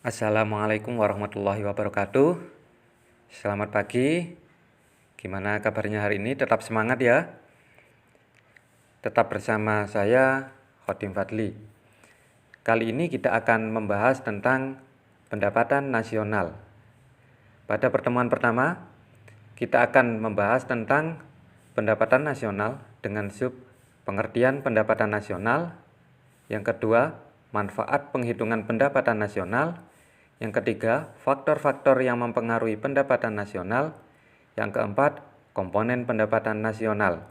Assalamualaikum warahmatullahi wabarakatuh. Selamat pagi. Gimana kabarnya hari ini? Tetap semangat ya. Tetap bersama saya, Khodim Fadli. Kali ini kita akan membahas tentang pendapatan nasional. Pada pertemuan pertama, kita akan membahas tentang pendapatan nasional dengan sub pengertian pendapatan nasional. Yang kedua, manfaat penghitungan pendapatan nasional. Yang ketiga, faktor-faktor yang mempengaruhi pendapatan nasional. Yang keempat, komponen pendapatan nasional.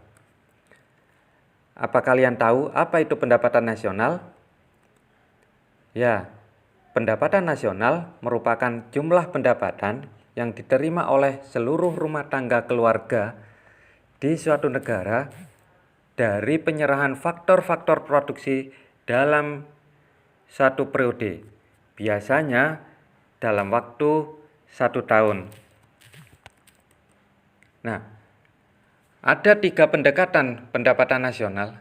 Apa kalian tahu apa itu pendapatan nasional? Ya, pendapatan nasional merupakan jumlah pendapatan yang diterima oleh seluruh rumah tangga keluarga di suatu negara dari penyerahan faktor-faktor produksi dalam suatu periode. Biasanya dalam waktu 1 tahun. Nah, ada 3 pendekatan pendapatan nasional.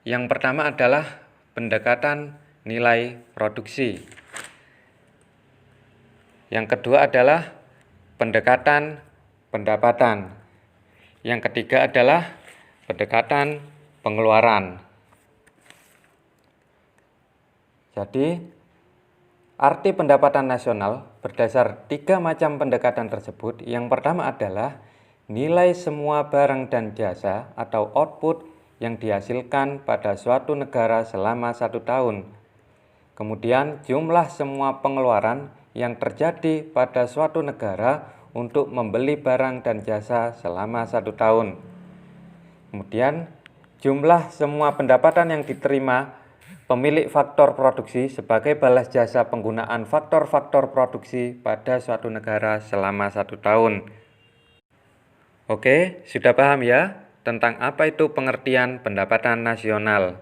Yang pertama adalah pendekatan nilai produksi. Yang kedua adalah pendekatan pendapatan. Yang ketiga adalah pendekatan pengeluaran. Jadi, arti pendapatan nasional berdasar 3 macam pendekatan tersebut. Yang pertama adalah nilai semua barang dan jasa atau output yang dihasilkan pada suatu negara selama 1 tahun. Kemudian jumlah semua pengeluaran yang terjadi pada suatu negara untuk membeli barang dan jasa selama 1 tahun. Kemudian jumlah semua pendapatan yang diterima pemilik faktor produksi sebagai balas jasa penggunaan faktor-faktor produksi pada suatu negara selama 1 tahun. Oke, sudah paham ya tentang apa itu pengertian pendapatan nasional?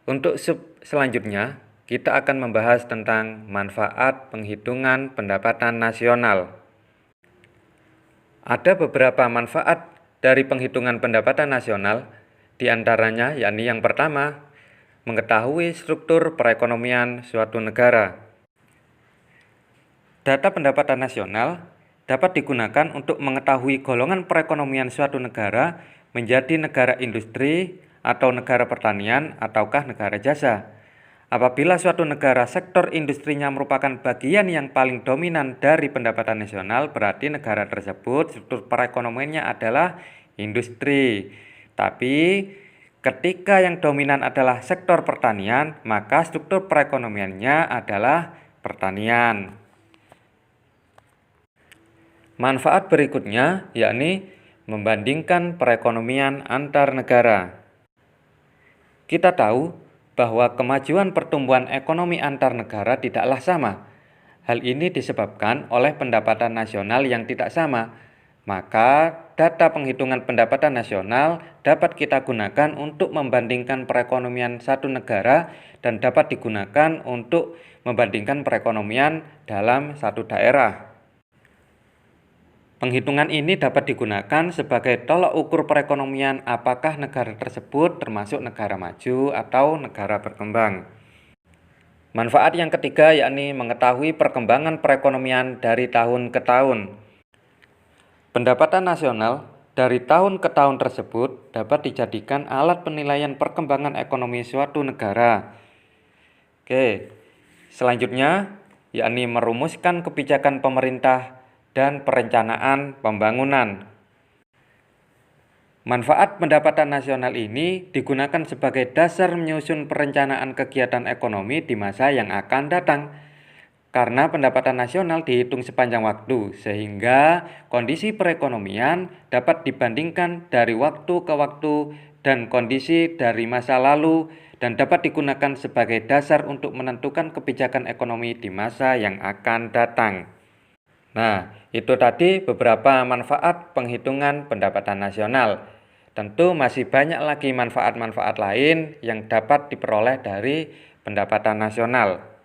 Untuk selanjutnya, kita akan membahas tentang manfaat penghitungan pendapatan nasional. Ada beberapa manfaat dari penghitungan pendapatan nasional, di antaranya yakni yang pertama, mengetahui struktur perekonomian suatu negara. Data pendapatan nasional dapat digunakan untuk mengetahui golongan perekonomian suatu negara menjadi negara industri atau negara pertanian ataukah negara jasa. Apabila suatu negara sektor industrinya merupakan bagian yang paling dominan dari pendapatan nasional, berarti negara tersebut struktur perekonomiannya adalah industri. Tapi ketika yang dominan adalah sektor pertanian, maka struktur perekonomiannya adalah pertanian. Manfaat berikutnya yakni membandingkan perekonomian antar negara. Kita tahu bahwa kemajuan pertumbuhan ekonomi antar negara tidaklah sama. Hal ini disebabkan oleh pendapatan nasional yang tidak sama. Maka data penghitungan pendapatan nasional dapat kita gunakan untuk membandingkan perekonomian satu negara dan dapat digunakan untuk membandingkan perekonomian dalam satu daerah. Penghitungan ini dapat digunakan sebagai tolak ukur perekonomian apakah negara tersebut termasuk negara maju atau negara berkembang. Manfaat yang ketiga yakni mengetahui perkembangan perekonomian dari tahun ke tahun. Pendapatan nasional dari tahun ke tahun tersebut dapat dijadikan alat penilaian perkembangan ekonomi suatu negara. Oke, selanjutnya yakni merumuskan kebijakan pemerintah dan perencanaan pembangunan. Manfaat pendapatan nasional ini digunakan sebagai dasar menyusun perencanaan kegiatan ekonomi di masa yang akan datang. Karena pendapatan nasional dihitung sepanjang waktu, sehingga kondisi perekonomian dapat dibandingkan dari waktu ke waktu dan kondisi dari masa lalu dan dapat digunakan sebagai dasar untuk menentukan kebijakan ekonomi di masa yang akan datang. Nah, itu tadi beberapa manfaat penghitungan pendapatan nasional. Tentu masih banyak lagi manfaat-manfaat lain yang dapat diperoleh dari pendapatan nasional.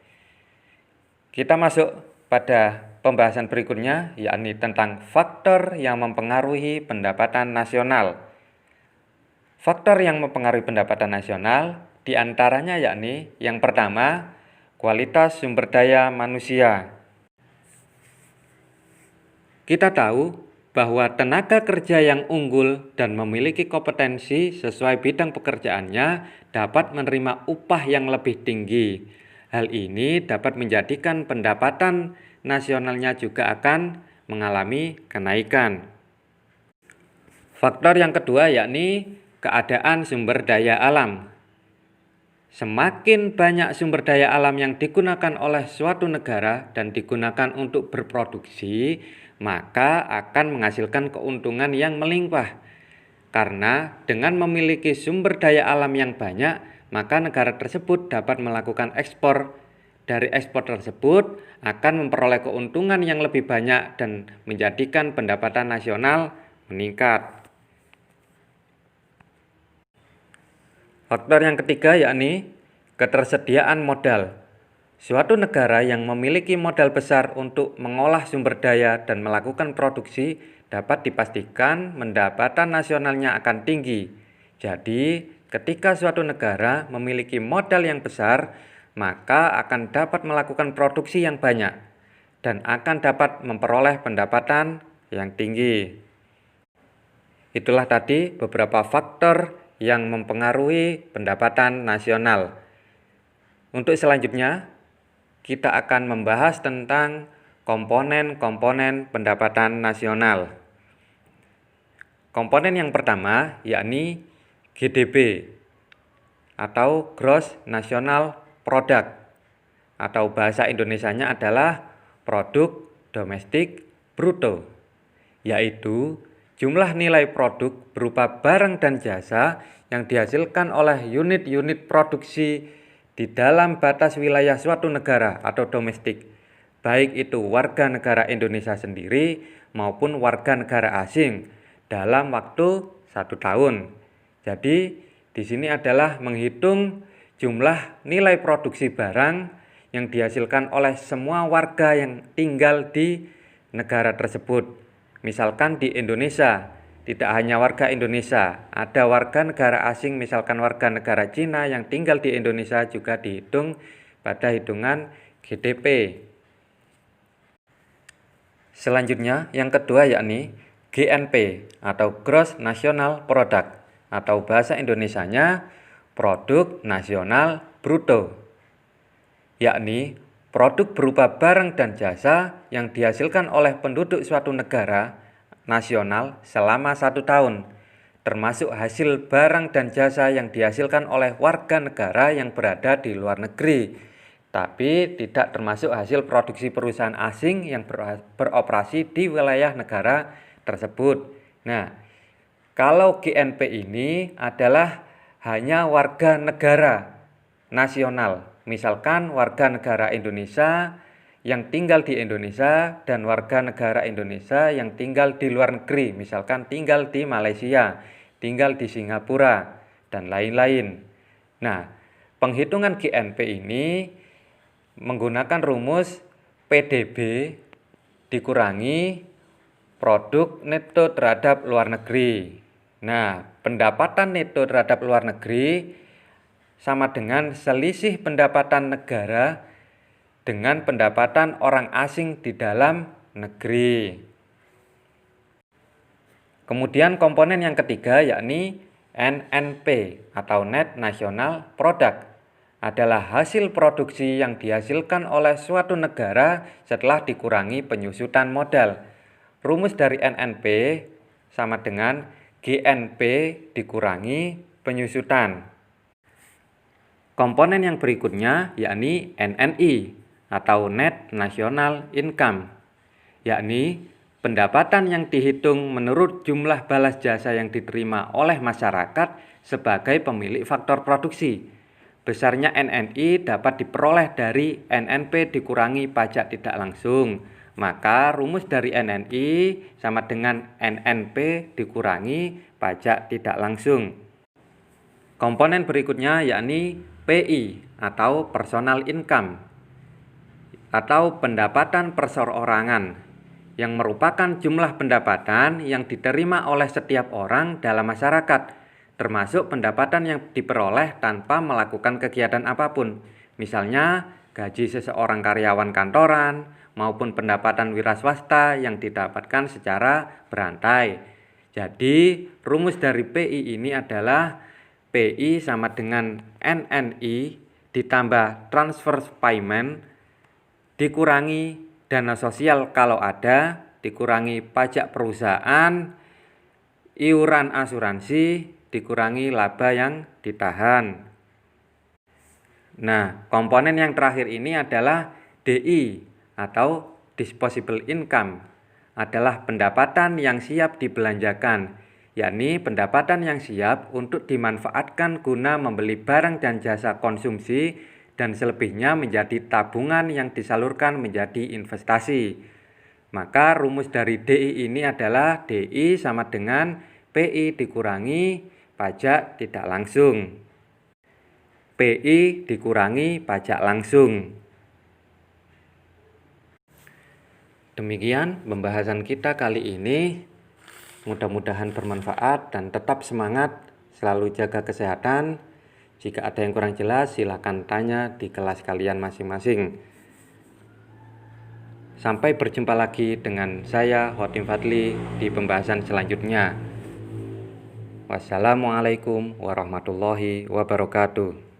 Kita masuk pada pembahasan berikutnya, yakni tentang faktor yang mempengaruhi pendapatan nasional. Faktor yang mempengaruhi pendapatan nasional diantaranya yakni yang pertama, kualitas sumber daya manusia. Kita tahu bahwa tenaga kerja yang unggul dan memiliki kompetensi sesuai bidang pekerjaannya dapat menerima upah yang lebih tinggi. Hal ini dapat menjadikan pendapatan nasionalnya juga akan mengalami kenaikan. Faktor yang kedua yakni keadaan sumber daya alam. Semakin banyak sumber daya alam yang digunakan oleh suatu negara dan digunakan untuk berproduksi, maka akan menghasilkan keuntungan yang melimpah. Karena dengan memiliki sumber daya alam yang banyak, maka negara tersebut dapat melakukan ekspor. Dari ekspor tersebut akan memperoleh keuntungan yang lebih banyak dan menjadikan pendapatan nasional meningkat. Faktor yang ketiga yakni ketersediaan modal. Suatu negara yang memiliki modal besar untuk mengolah sumber daya dan melakukan produksi dapat dipastikan pendapatan nasionalnya akan tinggi. Jadi, ketika suatu negara memiliki modal yang besar, maka akan dapat melakukan produksi yang banyak dan akan dapat memperoleh pendapatan yang tinggi. Itulah tadi beberapa faktor yang mempengaruhi pendapatan nasional. Untuk selanjutnya, kita akan membahas tentang komponen-komponen pendapatan nasional. Komponen yang pertama yakni GDP atau Gross National Product, atau bahasa Indonesianya adalah Produk Domestik Bruto, yaitu jumlah nilai produk berupa barang dan jasa yang dihasilkan oleh unit-unit produksi di dalam batas wilayah suatu negara atau domestik, baik itu warga negara Indonesia sendiri maupun warga negara asing dalam waktu 1 tahun. Jadi di sini adalah menghitung jumlah nilai produksi barang yang dihasilkan oleh semua warga yang tinggal di negara tersebut. Misalkan di Indonesia, tidak hanya warga Indonesia, ada warga negara asing, misalkan warga negara Cina yang tinggal di Indonesia juga dihitung pada hitungan GDP. Selanjutnya, yang kedua yakni GNP atau Gross National Product, atau bahasa Indonesianya Produk Nasional Bruto, yakni produk berupa barang dan jasa yang dihasilkan oleh penduduk suatu negara nasional selama 1 tahun, termasuk hasil barang dan jasa yang dihasilkan oleh warga negara yang berada di luar negeri, tapi tidak termasuk hasil produksi perusahaan asing yang beroperasi di wilayah negara tersebut. Nah, kalau GNP ini adalah hanya warga negara nasional, misalkan warga negara Indonesia yang tinggal di Indonesia dan warga negara Indonesia yang tinggal di luar negeri, misalkan tinggal di Malaysia, tinggal di Singapura, dan lain-lain. Nah, penghitungan GNP ini menggunakan rumus PDB dikurangi produk neto terhadap luar negeri. Nah, pendapatan neto terhadap luar negeri sama dengan selisih pendapatan negara dengan pendapatan orang asing di dalam negeri. Kemudian komponen yang ketiga yakni NNP atau Net National Product, adalah hasil produksi yang dihasilkan oleh suatu negara setelah dikurangi penyusutan modal. Rumus dari NNP sama dengan GNP dikurangi penyusutan. Komponen yang berikutnya yakni NNI atau Net National Income, yakni pendapatan yang dihitung menurut jumlah balas jasa yang diterima oleh masyarakat sebagai pemilik faktor produksi. Besarnya NNI dapat diperoleh dari NNP dikurangi pajak tidak langsung. Maka rumus dari NNI sama dengan NNP dikurangi pajak tidak langsung. Komponen berikutnya yakni PI atau Personal Income atau pendapatan perseorangan, yang merupakan jumlah pendapatan yang diterima oleh setiap orang dalam masyarakat, termasuk pendapatan yang diperoleh tanpa melakukan kegiatan apapun. Misalnya gaji seseorang karyawan kantoran, maupun pendapatan wira swasta yang didapatkan secara berantai. Jadi, rumus dari PI ini adalah PI sama dengan NNI ditambah transfer payment dikurangi dana sosial kalau ada, dikurangi pajak perusahaan, iuran asuransi, dikurangi laba yang ditahan. Nah, komponen yang terakhir ini adalah DI atau disposable income, adalah pendapatan yang siap dibelanjakan, yakni pendapatan yang siap untuk dimanfaatkan guna membeli barang dan jasa konsumsi dan selebihnya menjadi tabungan yang disalurkan menjadi investasi. Maka rumus dari DI ini adalah DI sama dengan PI dikurangi pajak tidak langsung. PI dikurangi pajak langsung. Demikian pembahasan kita kali ini. Mudah-mudahan bermanfaat dan tetap semangat, selalu jaga kesehatan. Jika ada yang kurang jelas, silakan tanya di kelas kalian masing-masing. Sampai berjumpa lagi dengan saya, Hotim Fadli, di pembahasan selanjutnya. Wassalamualaikum warahmatullahi wabarakatuh.